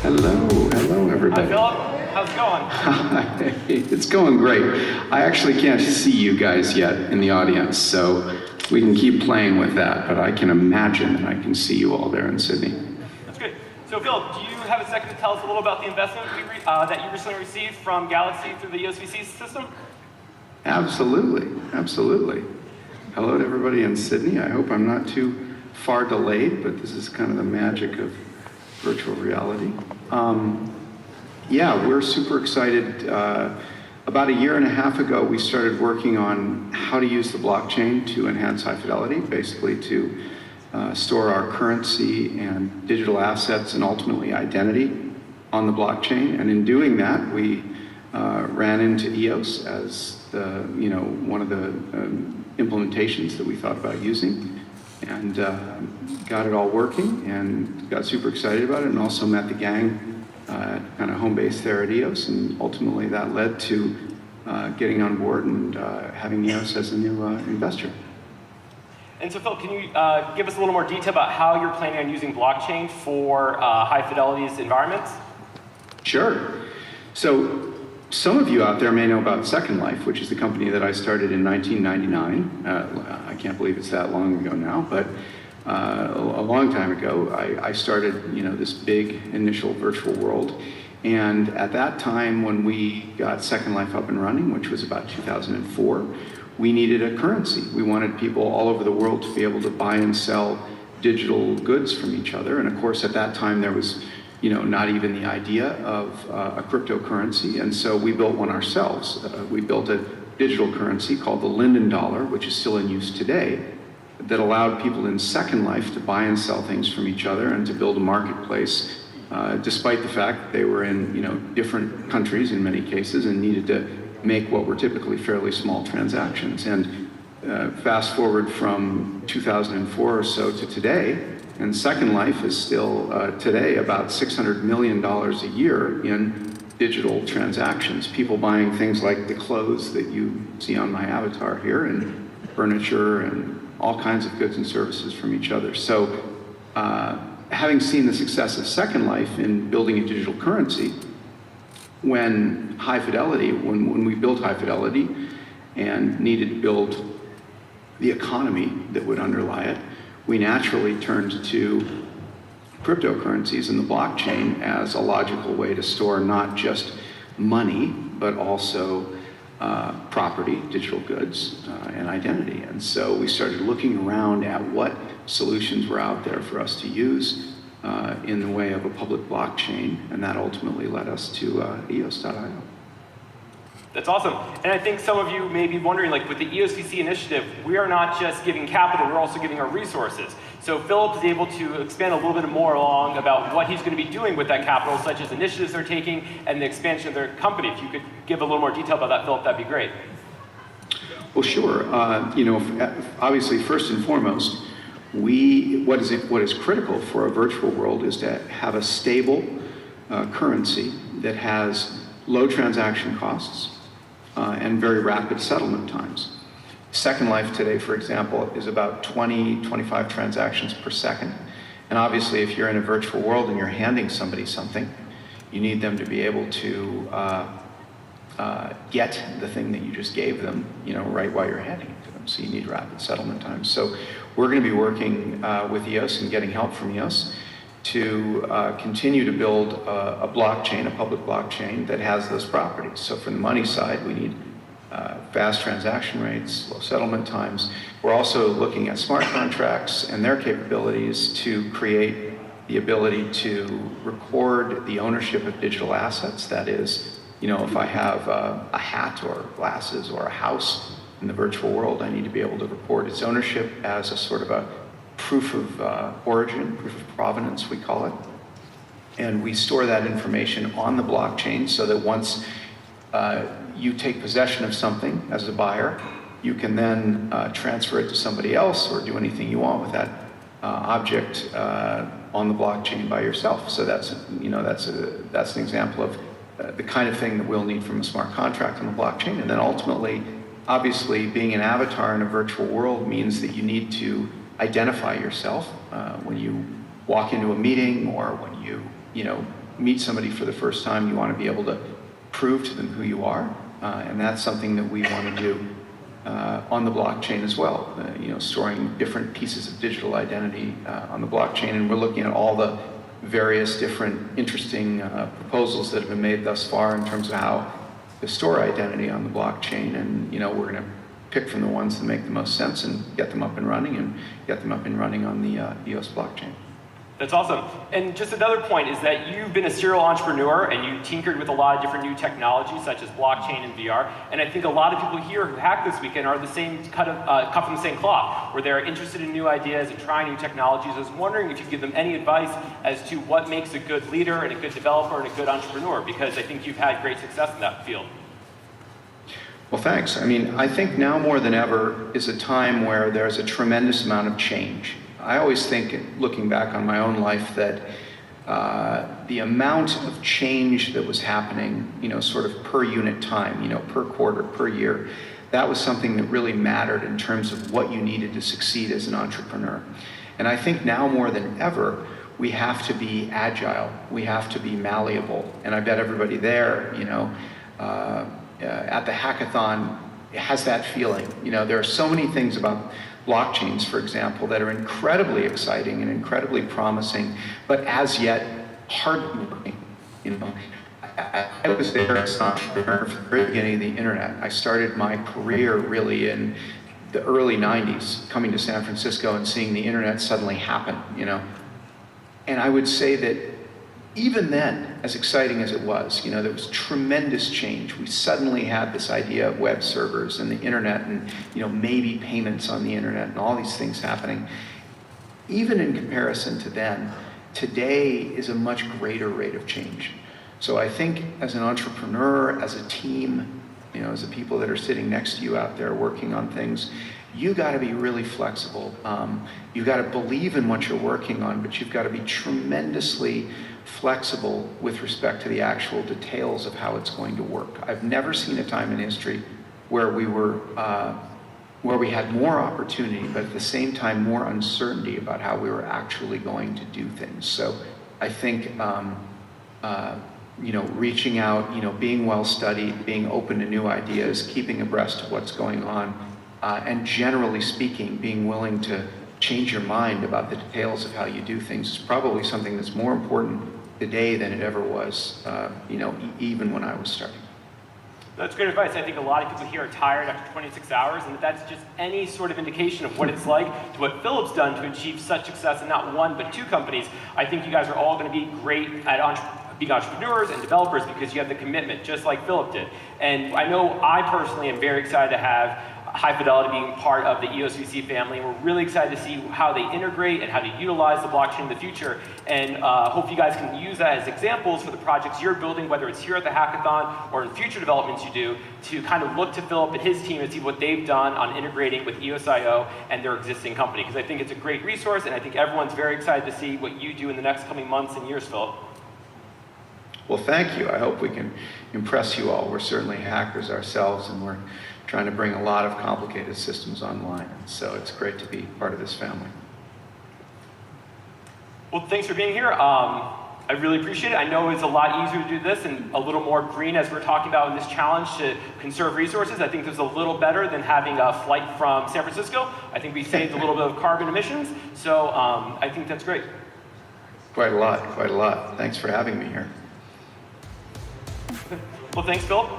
Hello, everybody. Hi, Philip. How's it going? It's going great. I actually can't see you guys yet in the audience, so we can keep playing with that, but I can imagine that I can see you all there in Sydney. That's good. So, Philip, do you have a second to tell us a little about the investment that you recently received from Galaxy through the EOSVC system? Absolutely. Hello to everybody in Sydney. I hope I'm not too far delayed, but this is kind of the magic of virtual reality. Yeah, we're super excited. About a year and a half ago, we started working on how to use the blockchain to enhance high fidelity, basically to store our currency and digital assets and ultimately identity on the blockchain. And in doing that, we ran into EOS as one of the implementations that we thought about using, and got it all working and got super excited about it, and also met the gang kind of home base there at EOS, and ultimately that led to getting on board and having EOS as a new investor. And so, Phil, can you give us a little more detail about how you're planning on using blockchain for high fidelity's environments? Sure. So some of you out there may know about Second Life, which is the company that I started in 1999. I can't believe it's that long ago now, but a long time ago, I started, this big initial virtual world. And at that time, when we got Second Life up and running, which was about 2004, we needed a currency. We wanted people all over the world to be able to buy and sell digital goods from each other. And of course, at that time, there was, not even the idea of a cryptocurrency. And so we built one ourselves. We built a digital currency called the Linden Dollar, which is still in use today, that allowed people in Second Life to buy and sell things from each other and to build a marketplace, despite the fact that they were in different countries in many cases and needed to make what were typically fairly small transactions. And fast forward from 2004 or so to today, and Second Life is still today about $600 million a year in digital transactions. People buying things like the clothes that you see on my avatar here, and furniture and all kinds of goods and services from each other. So having seen the success of Second Life in building a digital currency, when we built High Fidelity and needed to build the economy that would underlie it, we naturally turned to cryptocurrencies and the blockchain as a logical way to store not just money, but also property, digital goods, and identity. And so we started looking around at what solutions were out there for us to use in the way of a public blockchain, and that ultimately led us to EOS.io. That's awesome. And I think some of you may be wondering, with the EOSVC initiative, we are not just giving capital, we're also giving our resources. So Philip is able to expand a little bit more along about what he's going to be doing with that capital, such as initiatives they're taking and the expansion of their company. If you could give a little more detail about that, Philip, that'd be great. Well, sure. Obviously, first and foremost, what is critical for a virtual world is to have a stable currency that has low transaction costs and very rapid settlement times. Second Life today, for example, is about 25 transactions per second. And obviously, if you're in a virtual world and you're handing somebody something, you need them to be able to get the thing that you just gave them, right while you're handing it to them. So you need rapid settlement times. So we're going to be working with EOS and getting help from EOS to continue to build a blockchain, a public blockchain that has those properties. So from the money side, we need fast transaction rates, low settlement times. We're also looking at smart contracts and their capabilities to create the ability to record the ownership of digital assets. That is, if I have a hat or glasses or a house in the virtual world, I need to be able to record its ownership as a sort of a proof of origin, proof of provenance, we call it. And we store that information on the blockchain so that once you take possession of something as a buyer, you can then transfer it to somebody else or do anything you want with that object on the blockchain by yourself. So that's an example of the kind of thing that we'll need from a smart contract on the blockchain. And then ultimately, obviously, being an avatar in a virtual world means that you need to identify yourself when you walk into a meeting or when you meet somebody for the first time, you want to be able to prove to them who you are, and that's something that we want to do on the blockchain as well. Storing different pieces of digital identity on the blockchain, and we're looking at all the various different interesting proposals that have been made thus far in terms of how to store identity on the blockchain, and we're going to pick from the ones that make the most sense and get them up and running on the EOS blockchain. That's awesome. And just another point is that you've been a serial entrepreneur and you tinkered with a lot of different new technologies such as blockchain and VR. And I think a lot of people here who hacked this weekend are the same cut from the same cloth, where they're interested in new ideas and trying new technologies. I was wondering if you give them any advice as to what makes a good leader and a good developer and a good entrepreneur, because I think you've had great success in that field. Well, thanks. I think now more than ever is a time where there's a tremendous amount of change. I always think, looking back on my own life, that the amount of change that was happening, sort of per unit time, per quarter, per year, that was something that really mattered in terms of what you needed to succeed as an entrepreneur. And I think now more than ever, we have to be agile, we have to be malleable. And I bet everybody there, at the hackathon has that feeling. There are so many things about blockchains, for example, that are incredibly exciting and incredibly promising, but as yet hard-working. I was there as an entrepreneur from the very beginning of the internet. I started my career really in the early 90s, coming to San Francisco and seeing the internet suddenly happen, And I would say that even then, as exciting as it was, there was tremendous change. We suddenly had this idea of web servers and the internet and, maybe payments on the internet and all these things happening. Even in comparison to then, today is a much greater rate of change. So I think as an entrepreneur, as a team, as the people that are sitting next to you out there working on things, you got to be really flexible. You've got to believe in what you're working on, but you've got to be tremendously flexible with respect to the actual details of how it's going to work. I've never seen a time in history where we had more opportunity, but at the same time more uncertainty about how we were actually going to do things. So I think reaching out, being well studied, being open to new ideas, keeping abreast of what's going on, and generally speaking, being willing to change your mind about the details of how you do things is probably something that's more important today than it ever was, even when I was starting. That's great advice. I think a lot of people here are tired after 26 hours, and that's just any sort of indication of what it's like to what Philip's done to achieve such success in not one, but two companies. I think you guys are all going to be great at being entrepreneurs and developers because you have the commitment, just like Philip did. And I know I personally am very excited to have High Fidelity being part of the EOSVC family. We're really excited to see how they integrate and how to utilize the blockchain in the future. And hope you guys can use that as examples for the projects you're building, whether it's here at the hackathon or in future developments you do, to kind of look to Philip and his team and see what they've done on integrating with EOSIO and their existing company. Because I think it's a great resource, and I think everyone's very excited to see what you do in the next coming months and years, Philip. Well, thank you. I hope we can impress you all. We're certainly hackers ourselves, and we're trying to bring a lot of complicated systems online. So it's great to be part of this family. Well, thanks for being here. I really appreciate it. I know it's a lot easier to do this and a little more green as we're talking about in this challenge to conserve resources. I think this is a little better than having a flight from San Francisco. I think we saved a little bit of carbon emissions. So I think that's great. Quite a lot, quite a lot. Thanks for having me here. Well, thanks, Philip.